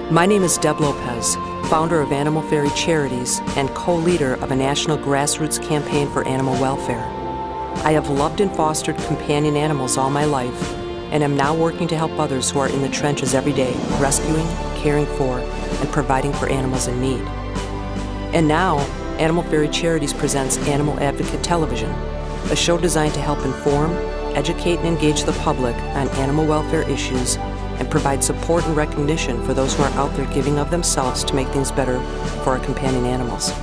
My name is Deb Lopez, founder of Animal Fairy Charities and co-leader of a national grassroots campaign for animal welfare. I have loved and fostered companion animals all my life, and am now working to help others who are in the trenches every day, rescuing, caring for, and providing for animals in need. And now, Animal Fairy Charities presents Animal Advocate Television, a show designed to help inform, educate, and engage the public on animal welfare issues and provide support and recognition for those who are out there giving of themselves to make things better for our companion animals.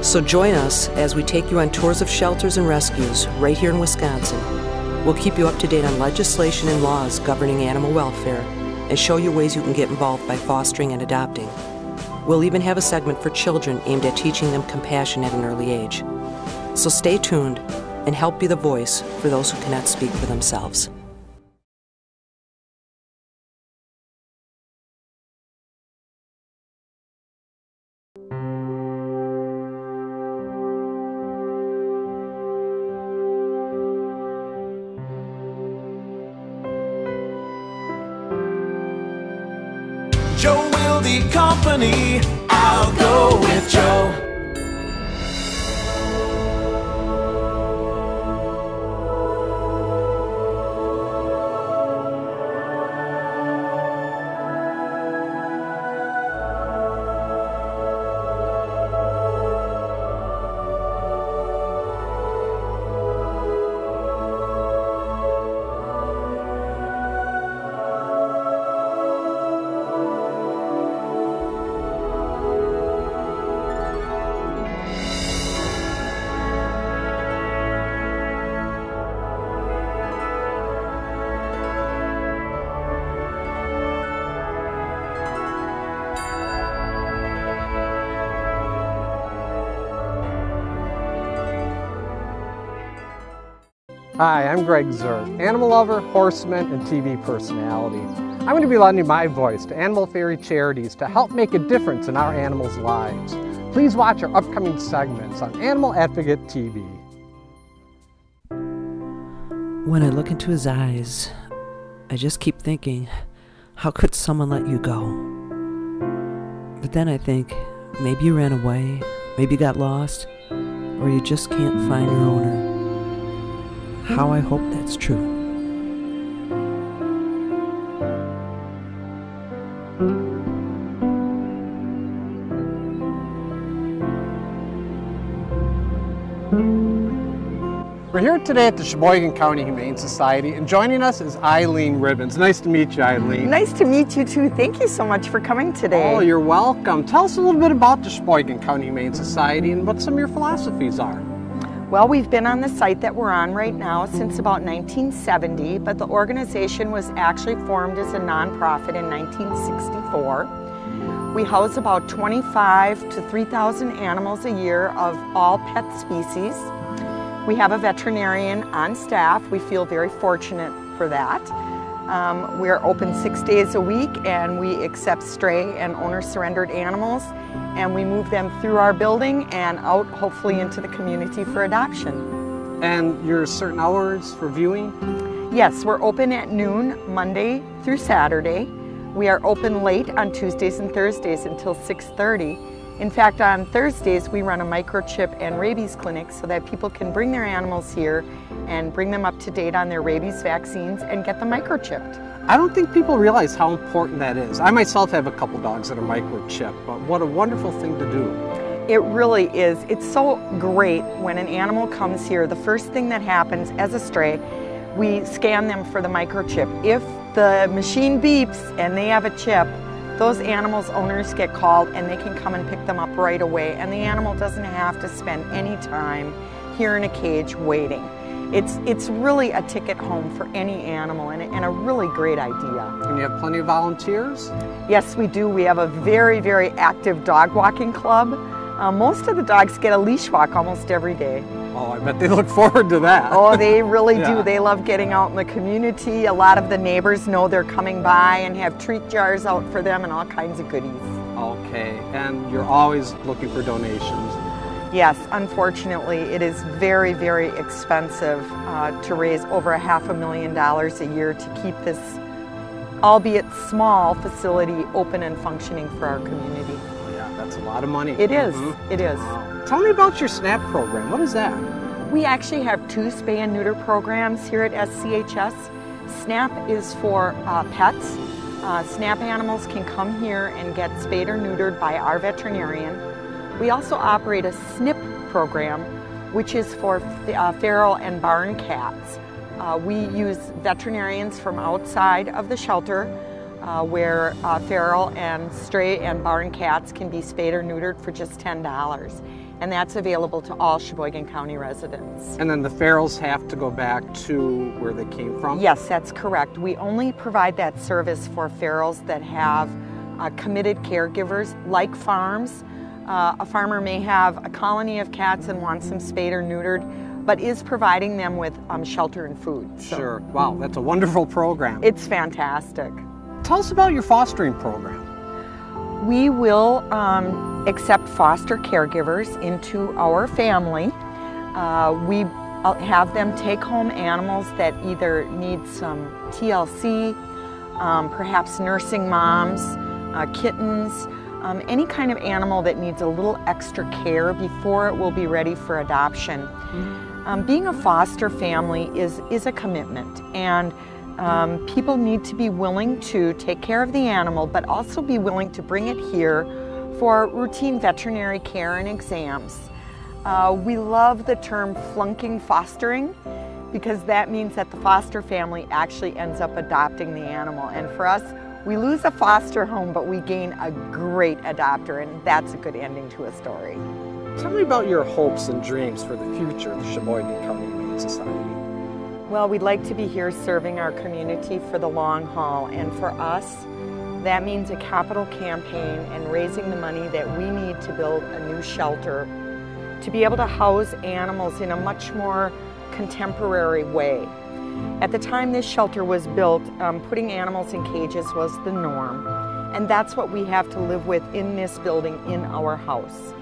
So join us as we take you on tours of shelters and rescues right here in Wisconsin. We'll keep you up to date on legislation and laws governing animal welfare and show you ways you can get involved by fostering and adopting. We'll even have a segment for children aimed at teaching them compassion at an early age. So stay tuned and help be the voice for those who cannot speak for themselves. Joe will be company, I'll go with Joe. Hi, I'm Greg Zerk, animal lover, horseman, and TV personality. I'm going to be lending my voice to Animal Fairy Charities to help make a difference in our animals' lives. Please watch our upcoming segments on Animal Advocate TV. When I look into his eyes, I just keep thinking, how could someone let you go? But then I think, maybe you ran away, maybe you got lost, or you just can't find your owner. How I hope that's true. We're here today at the Sheboygan County Humane Society, and joining us is Eileen Ribbons. Nice to meet you, Eileen. Nice to meet you too. Thank you so much for coming today. Oh, you're welcome. Tell us a little bit about the Sheboygan County Humane Society and what some of your philosophies are. Well, we've been on the site that we're on right now since about 1970, but the organization was actually formed as a nonprofit in 1964. We house about 25 to 3,000 animals a year of all pet species. We have a veterinarian on staff. We feel very fortunate for that. We're open 6 days a week, and we accept stray and owner-surrendered animals, and we move them through our building and out, hopefully, into the community for adoption. And your certain hours for viewing? Yes, we're open at noon, Monday through Saturday. We are open late on Tuesdays and Thursdays until 6:30. In fact, on Thursdays, we run a microchip and rabies clinic so that people can bring their animals here and bring them up to date on their rabies vaccines and get them microchipped. I don't think people realize how important that is. I myself have a couple dogs that are microchipped, but what a wonderful thing to do. It really is. It's so great when an animal comes here. The first thing that happens as a stray, we scan them for the microchip. If the machine beeps and they have a chip, those animals' owners get called and they can come and pick them up right away, and the animal doesn't have to spend any time here in a cage waiting. It's really a ticket home for any animal, and a really great idea. And you have plenty of volunteers? Yes, we do. We have a very, very active dog walking club. Most of the dogs get a leash walk almost every day. Oh, I bet they look forward to that. Oh, they really Yeah. do. They love getting out in the community. A lot of the neighbors know they're coming by and have treat jars out for them and all kinds of goodies. Okay, and you're always looking for donations. Yes, unfortunately, it is very, very expensive to raise over $500,000 a year to keep this albeit small, facility open and functioning for our community. Yeah, that's a lot of money. It is. It is. Tell me about your SNAP program. What is that? We actually have 2 spay and neuter programs here at SCHS. SNAP is for pets. SNAP animals can come here and get spayed or neutered by our veterinarian. We also operate a SNP program, which is for feral and barn cats. We use veterinarians from outside of the shelter where feral and stray and barn cats can be spayed or neutered for just $10. And that's available to all Sheboygan County residents. And then the ferals have to go back to where they came from? Yes, that's correct. We only provide that service for ferals that have committed caregivers, like farms. A farmer may have a colony of cats and wants them spayed or neutered, but is providing them with shelter and food. So sure. Wow, that's a wonderful program. it's fantastic. Tell us about your fostering program. We will accept foster caregivers into our family. We have them take home animals that either need some TLC, perhaps nursing moms, kittens, any kind of animal that needs a little extra care before it will be ready for adoption. Being a foster family is a commitment, and people need to be willing to take care of the animal, but also be willing to bring it here for routine veterinary care and exams. We love the term flunking fostering, because that means that the foster family actually ends up adopting the animal. And for us, we lose a foster home, but we gain a great adopter, and that's a good ending to a story. Tell me about your hopes and dreams for the future of the Sheboygan County Humane Society. Well, we'd like to be here serving our community for the long haul, and for us, that means a capital campaign and raising the money that we need to build a new shelter to be able to house animals in a much more contemporary way. At the time this shelter was built, putting animals in cages was the norm, and that's what we have to live with in this building, in our house.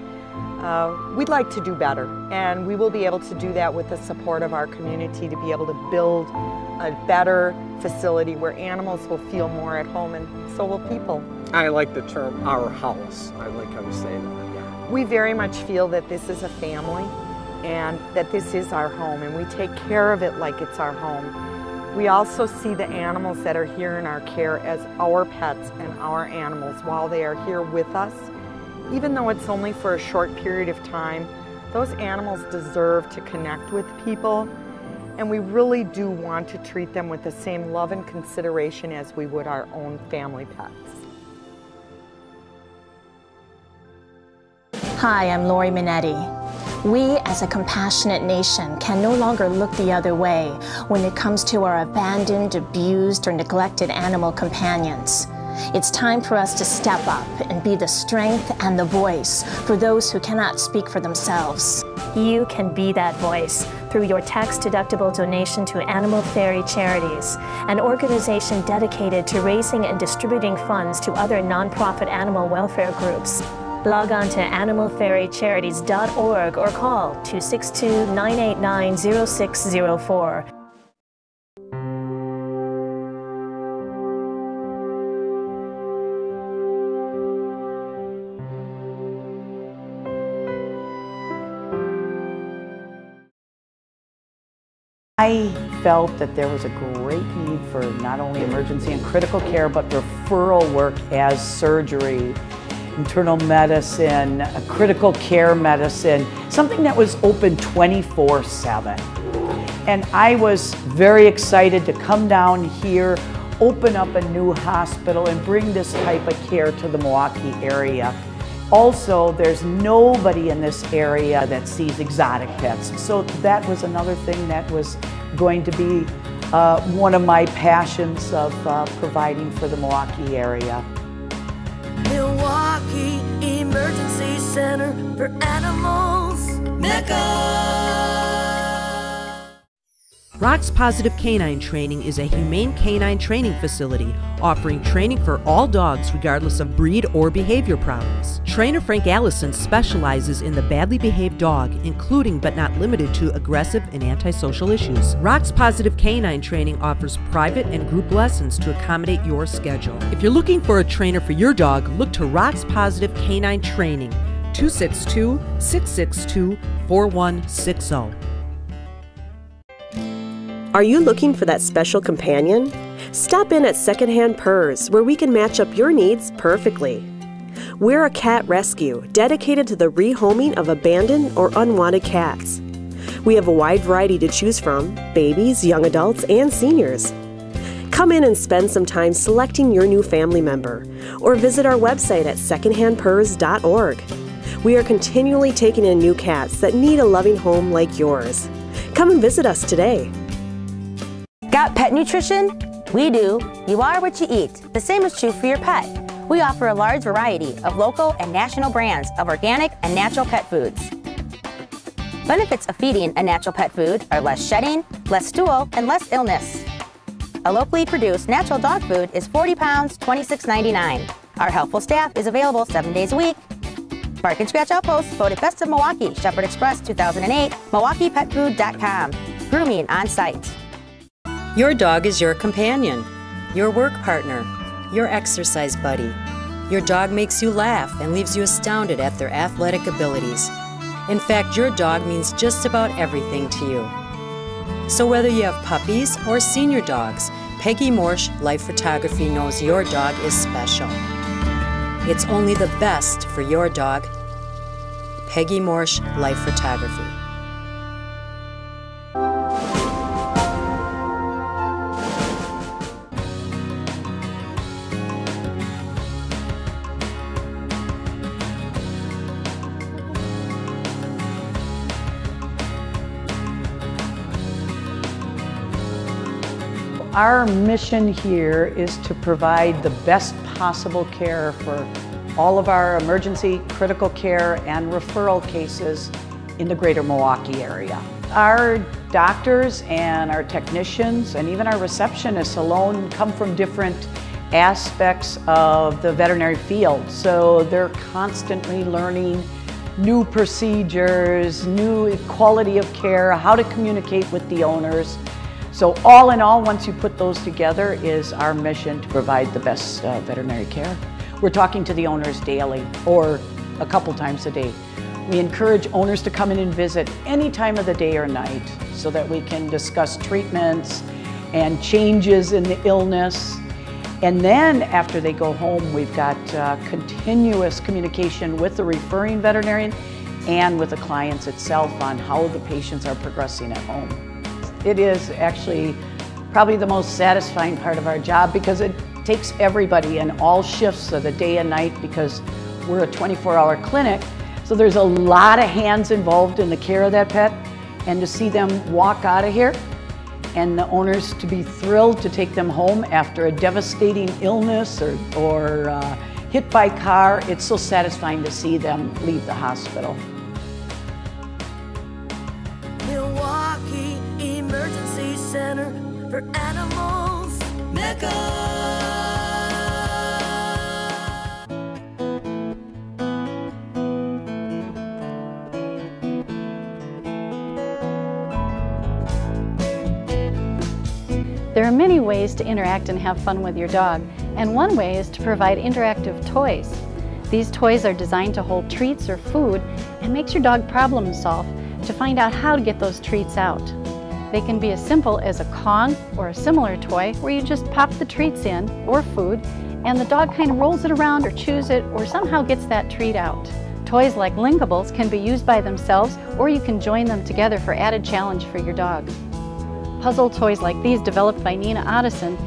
We'd like to do better, and we will be able to do that with the support of our community to be able to build a better facility where animals will feel more at home, and so will people. I like the term our house. I like how you say that. Yeah. We very much feel that this is a family and that this is our home, and we take care of it like it's our home. We also see the animals that are here in our care as our pets and our animals while they are here with us. Even though it's only for a short period of time, those animals deserve to connect with people, and we really do want to treat them with the same love and consideration as we would our own family pets. Hi, I'm Lori Minetti. We, as a compassionate nation, can no longer look the other way when it comes to our abandoned, abused, or neglected animal companions. It's time for us to step up and be the strength and the voice for those who cannot speak for themselves. You can be that voice through your tax-deductible donation to Animal Fairy Charities, an organization dedicated to raising and distributing funds to other nonprofit animal welfare groups. Log on to animalfairycharities.org or call 262-989-0604. I felt that there was a great need for not only emergency and critical care, but referral work as surgery, internal medicine, critical care medicine, something that was open 24/7. And I was very excited to come down here, open up a new hospital, and bring this type of care to the Milwaukee area. Also, there's nobody in this area that sees exotic pets. So that was another thing that was going to be one of my passions of providing for the Milwaukee area. Milwaukee Emergency Center for Animals, Mecca. Rocks Positive Canine Training is a humane canine training facility offering training for all dogs regardless of breed or behavior problems. Trainer Frank Allison specializes in the badly behaved dog, including but not limited to aggressive and antisocial issues. Rocks Positive Canine Training offers private and group lessons to accommodate your schedule. If you're looking for a trainer for your dog, look to Rocks Positive Canine Training, 262-662-4160. Are you looking for that special companion? Stop in at Secondhand Purrs, where we can match up your needs perfectly. We're a cat rescue dedicated to the rehoming of abandoned or unwanted cats. We have a wide variety to choose from: babies, young adults, and seniors. Come in and spend some time selecting your new family member, or visit our website at secondhandpurrs.org. We are continually taking in new cats that need a loving home like yours. Come and visit us today. Got pet nutrition? We do. You are what you eat. The same is true for your pet. We offer a large variety of local and national brands of organic and natural pet foods. Benefits of feeding a natural pet food are less shedding, less stool, and less illness. A locally produced natural dog food is 40 pounds, $26.99. Our helpful staff is available 7 days a week. Bark and Scratch Outpost voted Best of Milwaukee, Shepherd Express 2008, MilwaukeePetFood.com. Grooming on site. Your dog is your companion, your work partner, your exercise buddy. Your dog makes you laugh and leaves you astounded at their athletic abilities. In fact, your dog means just about everything to you. So whether you have puppies or senior dogs, Peggy Morsch Life Photography knows your dog is special. It's only the best for your dog. Peggy Morsch Life Photography. Our mission here is to provide the best possible care for all of our emergency, critical care, and referral cases in the greater Milwaukee area. Our doctors and our technicians and even our receptionists alone come from different aspects of the veterinary field, so they're constantly learning new procedures, new quality of care, how to communicate with the owners. So all in all, once you put those together, is our mission to provide the best veterinary care. We're talking to the owners daily or a couple times a day. We encourage owners to come in and visit any time of the day or night so that we can discuss treatments and changes in the illness. And then after they go home, we've got continuous communication with the referring veterinarian and with the clients itself on how the patients are progressing at home. It is actually probably the most satisfying part of our job because it takes everybody in all shifts of the day and night, because we're a 24-hour clinic. So there's a lot of hands involved in the care of that pet, and to see them walk out of here and the owners to be thrilled to take them home after a devastating illness or hit by car, it's so satisfying to see them leave the hospital. Milwaukee Emergency Center for Animals, Mecca. There are many ways to interact and have fun with your dog, and one way is to provide interactive toys. These toys are designed to hold treats or food and makes your dog problem solve to find out how to get those treats out. They can be as simple as a Kong or a similar toy where you just pop the treats in or food and the dog kind of rolls it around or chews it or somehow gets that treat out. Toys like Linkables can be used by themselves, or you can join them together for added challenge for your dog. Puzzle toys like these, developed by Nina Otteson,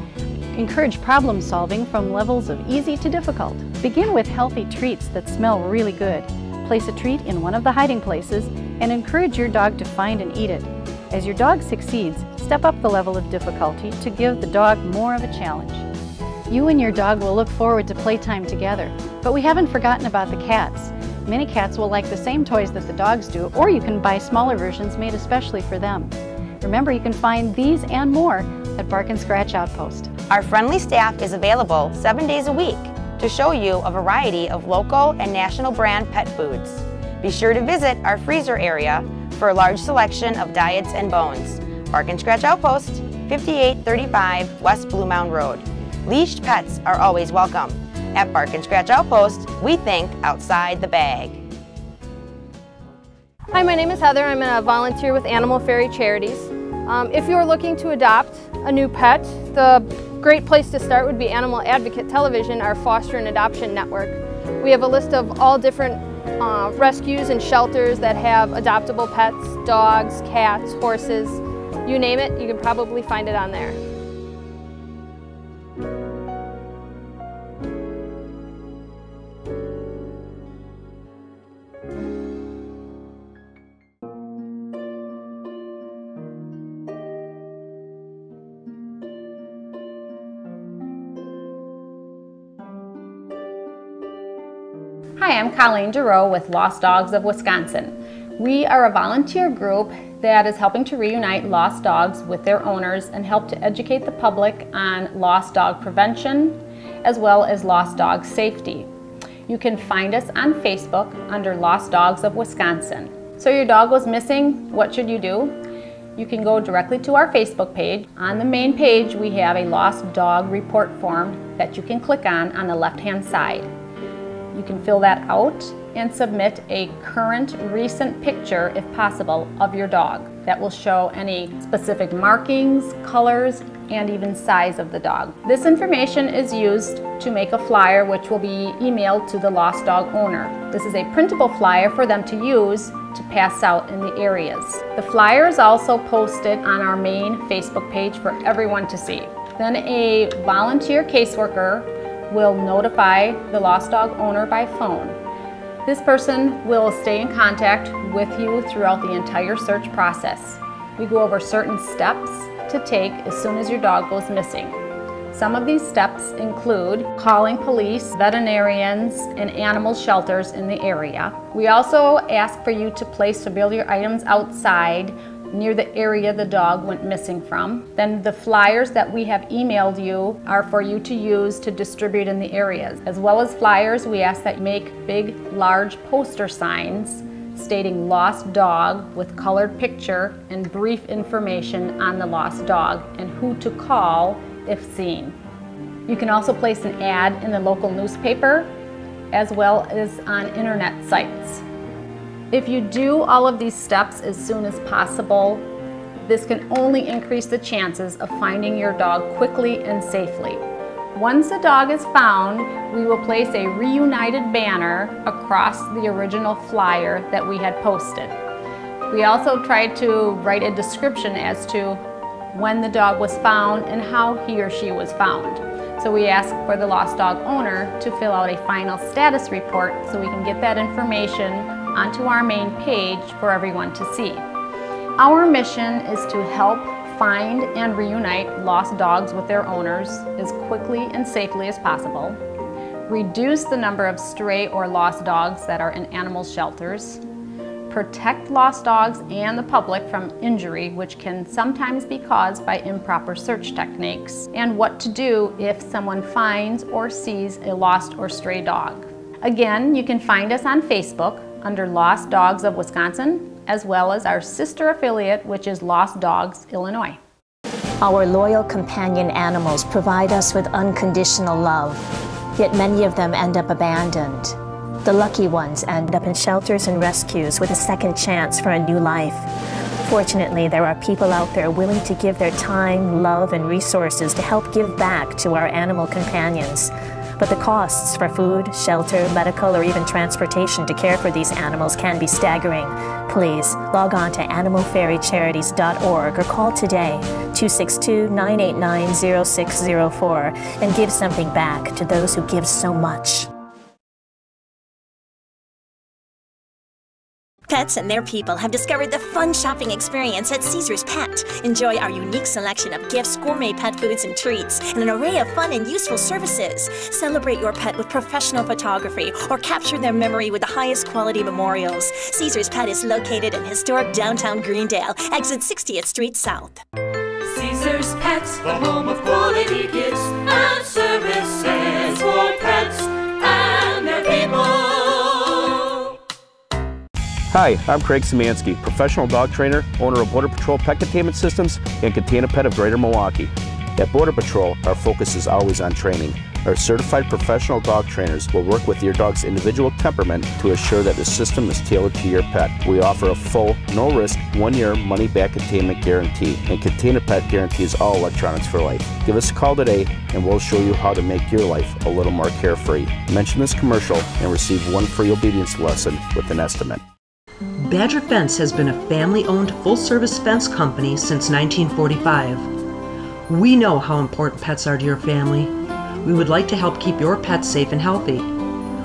encourage problem solving from levels of easy to difficult. Begin with healthy treats that smell really good. Place a treat in one of the hiding places and encourage your dog to find and eat it. As your dog succeeds, step up the level of difficulty to give the dog more of a challenge. You and your dog will look forward to playtime together, but we haven't forgotten about the cats. Many cats will like the same toys that the dogs do, or you can buy smaller versions made especially for them. Remember, you can find these and more at Bark and Scratch Outpost. Our friendly staff is available 7 days a week to show you a variety of local and national brand pet foods. Be sure to visit our freezer area for a large selection of diets and bones. Bark and Scratch Outpost, 5835 West Blue Mound Road. Leashed pets are always welcome. At Bark and Scratch Outpost, we think outside the bag. Hi, my name is Heather. I'm a volunteer with Animal Fairy Charities. If you're looking to adopt a new pet, the great place to start would be Animal Advocate Television, our foster and adoption network. We have a list of all different rescues and shelters that have adoptable pets, dogs, cats, horses, you name it, you can probably find it on there. Hi, I'm Colleen Giroux with Lost Dogs of Wisconsin. We are a volunteer group that is helping to reunite lost dogs with their owners and help to educate the public on lost dog prevention as well as lost dog safety. You can find us on Facebook under Lost Dogs of Wisconsin. So your dog was missing, what should you do? You can go directly to our Facebook page. On the main page we have a lost dog report form that you can click on the left-hand side. You can fill that out and submit a current, recent picture, if possible, of your dog. That will show any specific markings, colors, and even size of the dog. This information is used to make a flyer which will be emailed to the lost dog owner. This is a printable flyer for them to use to pass out in the areas. The flyer is also posted on our main Facebook page for everyone to see. Then a volunteer caseworker will notify the lost dog owner by phone. This person will stay in contact with you throughout the entire search process. We go over certain steps to take as soon as your dog goes missing. Some of these steps include calling police, veterinarians, and animal shelters in the area. We also ask for you to place familiar items outside near the area the dog went missing from. Then the flyers that we have emailed you are for you to use to distribute in the areas. As well as flyers, we ask that you make big, large poster signs stating lost dog with colored picture and brief information on the lost dog and who to call if seen. You can also place an ad in the local newspaper as well as on internet sites. If you do all of these steps as soon as possible, this can only increase the chances of finding your dog quickly and safely. Once the dog is found, we will place a reunited banner across the original flyer that we had posted. We also tried to write a description as to when the dog was found and how he or she was found. So we asked for the lost dog owner to fill out a final status report so we can get that information onto our main page for everyone to see. Our mission is to help find and reunite lost dogs with their owners as quickly and safely as possible, reduce the number of stray or lost dogs that are in animal shelters, protect lost dogs and the public from injury, which can sometimes be caused by improper search techniques, and what to do if someone finds or sees a lost or stray dog. Again, you can find us on Facebook under Lost Dogs of Wisconsin, as well as our sister affiliate, which is Lost Dogs Illinois. Our loyal companion animals provide us with unconditional love, yet many of them end up abandoned. The lucky ones end up in shelters and rescues with a second chance for a new life. Fortunately, there are people out there willing to give their time, love, and resources to help give back to our animal companions. But the costs for food, shelter, medical, or even transportation to care for these animals can be staggering. Please log on to animalfairycharities.org or call today 262-989-0604 and give something back to those who give so much. Pets and their people have discovered the fun shopping experience at Caesar's Pet. Enjoy our unique selection of gifts, gourmet pet foods and treats, and an array of fun and useful services. Celebrate your pet with professional photography or capture their memory with the highest quality memorials. Caesar's Pet is located in historic downtown Greendale, exit 60th Street South. Caesar's Pets, the home of quality gifts and services for pets and their people. Hi, I'm Craig Szymanski, professional dog trainer, owner of Border Patrol Pet Containment Systems and Container Pet of Greater Milwaukee. At Border Patrol, our focus is always on training. Our certified professional dog trainers will work with your dog's individual temperament to assure that the system is tailored to your pet. We offer a full, no-risk, 1-year money-back containment guarantee, and Container Pet guarantees all electronics for life. Give us a call today, and we'll show you how to make your life a little more carefree. Mention this commercial and receive 1 free obedience lesson with an estimate. Badger Fence has been a family-owned full-service fence company since 1945. We know how important pets are to your family. We would like to help keep your pets safe and healthy.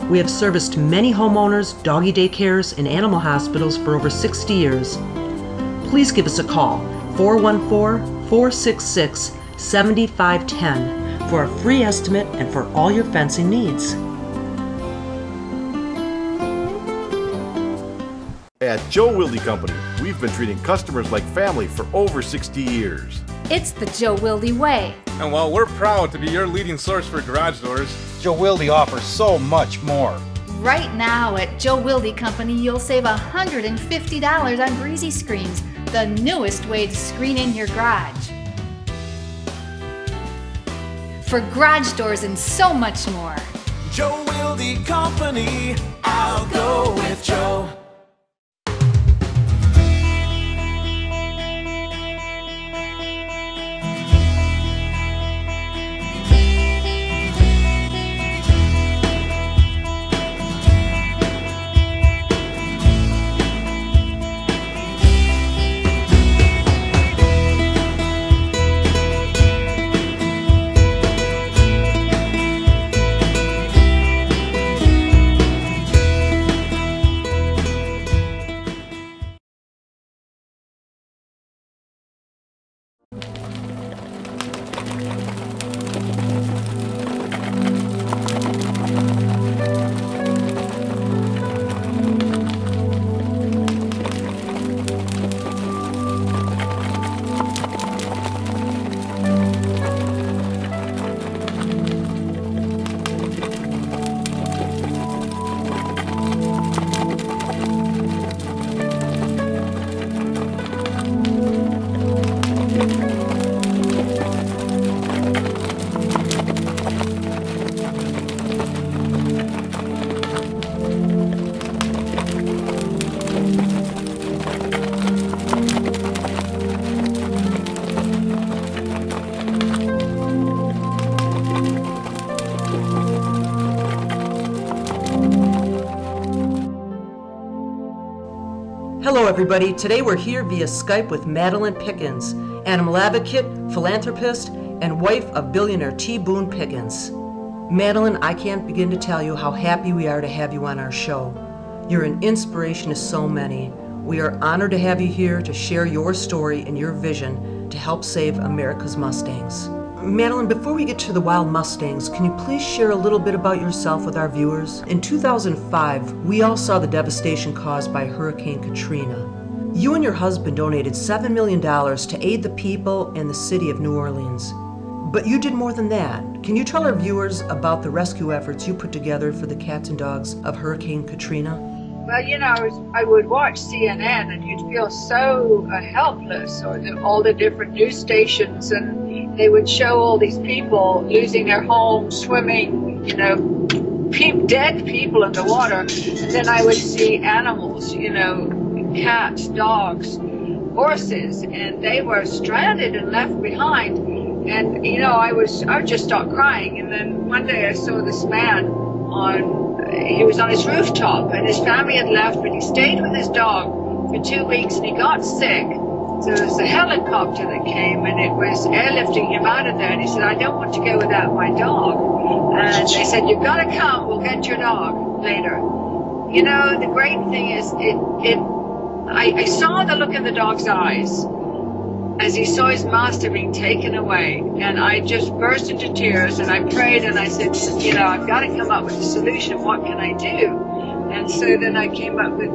We have serviced many homeowners, doggy daycares, and animal hospitals for over 60 years. Please give us a call, 414-466-7510, for a free estimate and for all your fencing needs. At Joe Wilde Company, we've been treating customers like family for over 60 years. It's the Joe Wilde way. And while we're proud to be your leading source for garage doors, Joe Wilde offers so much more. Right now at Joe Wilde Company, you'll save $150 on breezy screens, the newest way to screen in your garage. For garage doors and so much more. Joe Wilde Company, I'll go with Joe. Hello everybody, today we're here via Skype with Madeleine Pickens, animal advocate, philanthropist, and wife of billionaire T. Boone Pickens. Madeleine, I can't begin to tell you how happy we are to have you on our show. You're an inspiration to so many. We are honored to have you here to share your story and your vision to help save America's Mustangs. Madeleine, before we get to the wild Mustangs, can you please share a little bit about yourself with our viewers? In 2005, we all saw the devastation caused by Hurricane Katrina. You and your husband donated $7 million to aid the people and the city of New Orleans. But you did more than that. Can you tell our viewers about the rescue efforts you put together for the cats and dogs of Hurricane Katrina? Well, you know, I would watch CNN and you'd feel so helpless, or all the different news stations, and they would show all these people losing their homes, swimming, you know, dead people in the water. And then I would see animals, you know, cats, dogs, horses, and they were stranded and left behind. And, you know, I would just start crying. And then one day I saw this man he was on his rooftop, and his family had left, but he stayed with his dog for 2 weeks, and he got sick. So there was a helicopter that came, and it was airlifting him out of there, and he said, I don't want to go without my dog. And they said, you've got to come, we'll get your dog later. You know, the great thing is it I saw the look in the dog's eyes as he saw his master being taken away, and I just burst into tears, and I prayed, and I said, you know, I've got to come up with a solution. What can I do? And so then I came up with,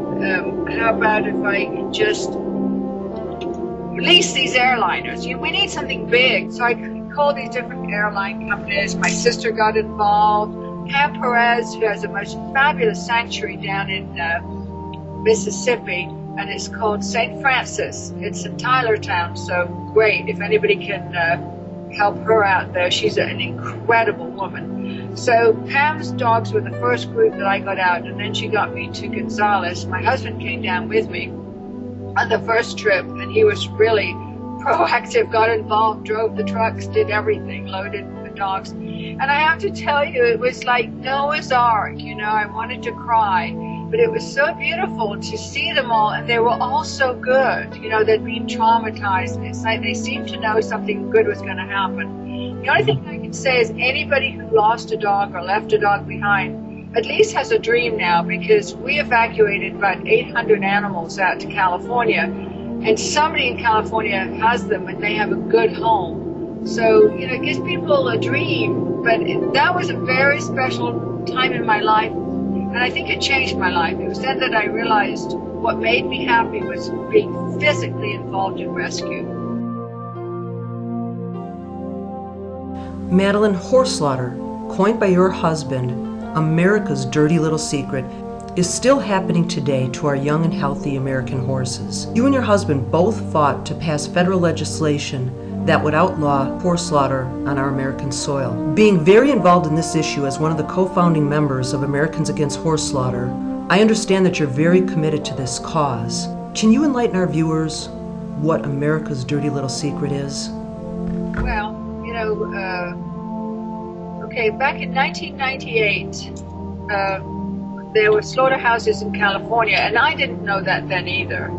how about if I just release these airliners? You know, we need something big. So I called these different airline companies. My sister got involved. Pam Perez, who has the most fabulous sanctuary down in Mississippi, and it's called St. Francis. It's in Tylertown, so great if anybody can help her out there. She's an incredible woman. So Pam's dogs were the first group that I got out, and then she got me to Gonzales. My husband came down with me on the first trip, and he was really proactive, got involved, drove the trucks, did everything, loaded the dogs. And I have to tell you, it was like Noah's Ark, you know. I wanted to cry. But it was so beautiful to see them all, and they were all so good. You know, they'd been traumatized. It's like they seemed to know something good was going to happen. The only thing I can say is anybody who lost a dog or left a dog behind at least has a dream now, because we evacuated about 800 animals out to California, and somebody in California has them, and they have a good home. So, you know, it gives people a dream. But that was a very special time in my life. And I think it changed my life. It was then that I realized what made me happy was being physically involved in rescue. Madeleine, horse slaughter, coined by your husband, America's dirty little secret, is still happening today to our young and healthy American horses. You and your husband both fought to pass federal legislation that would outlaw horse slaughter on our American soil. Being very involved in this issue as one of the co-founding members of Americans Against Horse Slaughter, I understand that you're very committed to this cause. Can you enlighten our viewers what America's dirty little secret is? Well, you know, okay, back in 1998, there were slaughterhouses in California, and I didn't know that then either.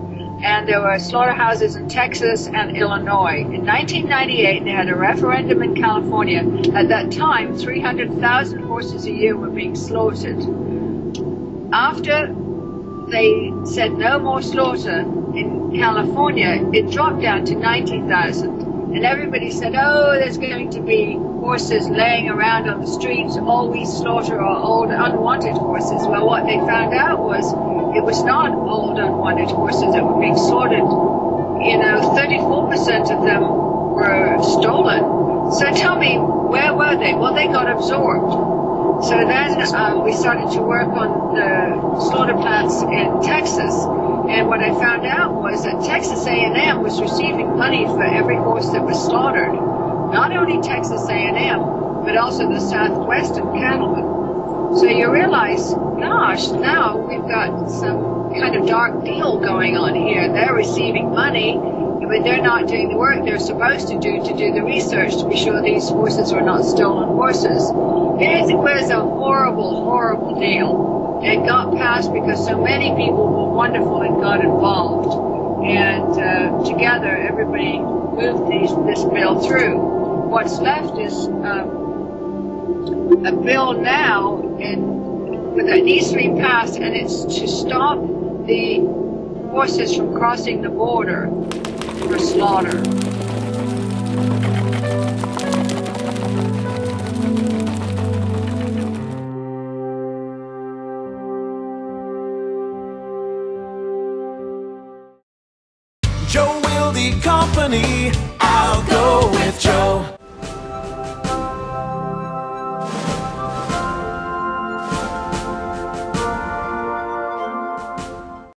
And there were slaughterhouses in Texas and Illinois. In 1998, they had a referendum in California. At that time, 300,000 horses a year were being slaughtered. After they said no more slaughter in California, it dropped down to 90,000. And everybody said, oh, there's going to be horses laying around on the streets. All we slaughter are old, unwanted horses. Well, what they found out was it was not old, unwanted horses that were being slaughtered. You know, 34% of them were stolen. So tell me, where were they? Well, they got absorbed. So then we started to work on the slaughter plants in Texas. And what I found out was that Texas A&M was receiving money for every horse that was slaughtered. Not only Texas A&M, but also the Southwestern cattlemen. So you realize, gosh, now we've got some kind of dark deal going on here. They're receiving money, but they're not doing the work they're supposed to do the research to be sure these horses are not stolen horses. It was a horrible, horrible deal. It got passed because so many people were wonderful and got involved. And together, everybody moved this bill through. What's left is a bill now that needs to be passed, and it's to stop the horses from crossing the border for slaughter. Joe will the company. I'll go with Joe.